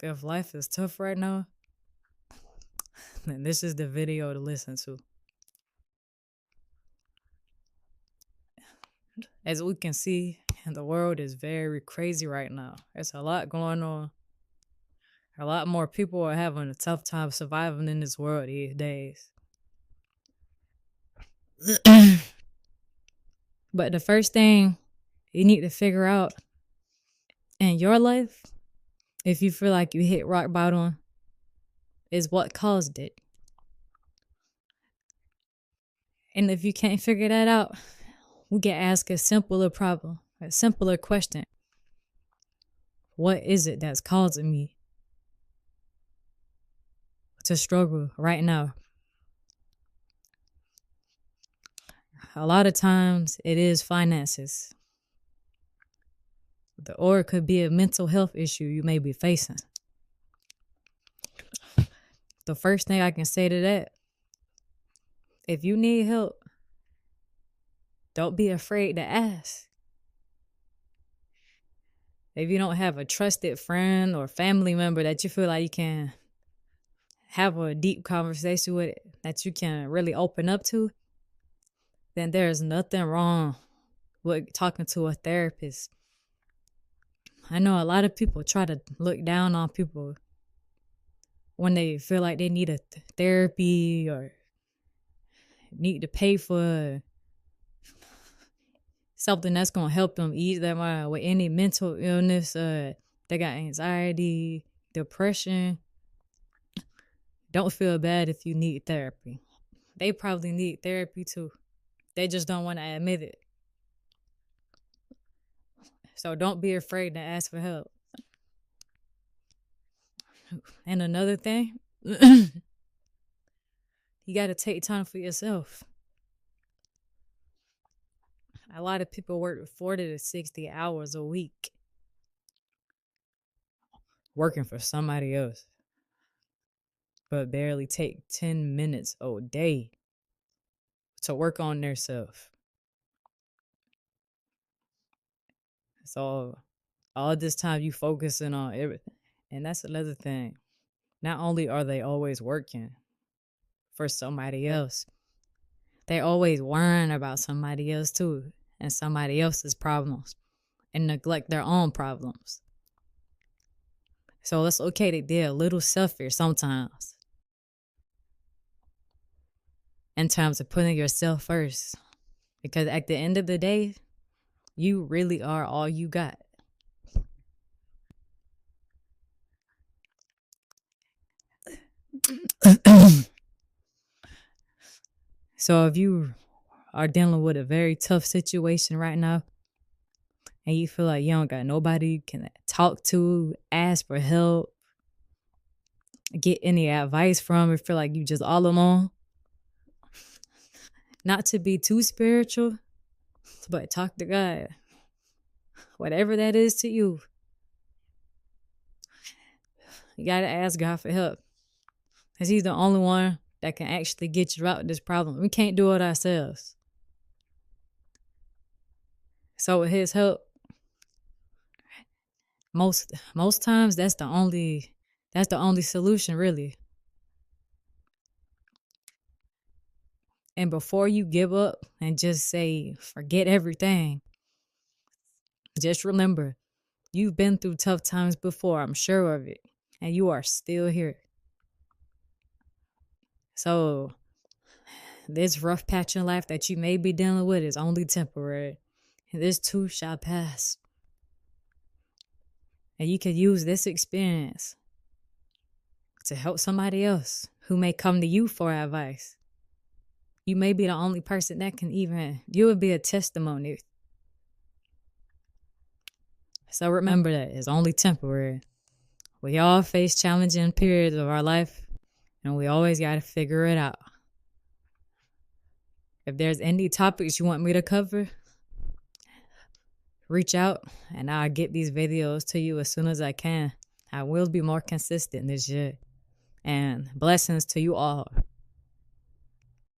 If life is tough right now, then this is the video to listen to. As we can see, the world is very crazy right now. There's a lot going on. A lot more people are having a tough time surviving in this world these days. But the first thing you need to figure out in your life, if you feel like you hit rock bottom, is what caused it. And if you can't figure that out, we can ask a simpler problem, a simpler question. What is it that's causing me to struggle right now? A lot of times it is finances. Or it could be a mental health issue you may be facing. The first thing I can say to that, if you need help, don't be afraid to ask. If you don't have a trusted friend or family member that you feel like you can have a deep conversation with, that you can really open up to, then there's nothing wrong with talking to a therapist. I know a lot of people try to look down on people when they feel like they need a therapy or need to pay for something that's going to help them ease their mind with any mental illness. They got anxiety, depression. Don't feel bad if you need therapy. They probably need therapy too. They just don't want to admit it. So don't be afraid to ask for help. And another thing, you got to take time for yourself. A lot of people work 40 to 60 hours a week working for somebody else, but barely take 10 minutes a day to work on themselves. So all this time you focusing on everything. And that's another thing. Not only are they always working for somebody else, they're always worrying about somebody else too, and somebody else's problems, and neglect their own problems. So it's okay to be a little selfish sometimes in terms of putting yourself first. Because at the end of the day, you really are all you got. So if you are dealing with a very tough situation right now, and you feel like you don't got nobody you can talk to, ask for help, get any advice from, or feel like you just all alone, not to be too spiritual, but talk to God. Whatever that is to you, you gotta ask God for help, because He's the only one that can actually get you out of this problem. We can't do it ourselves. So with His help, most times that's the only solution, really. And before you give up and just say forget everything, just remember, you've been through tough times before, I'm sure of it, and you are still here. So this rough patch in life that you may be dealing with is only temporary. And this too shall pass. And you can use this experience to help somebody else who may come to you for advice. You may be the only person that can you would be a testimony. So remember that it's only temporary. We all face challenging periods of our life, and we always got to figure it out. If there's any topics you want me to cover, reach out and I'll get these videos to you as soon as I can. I will be more consistent this year. And blessings to you all.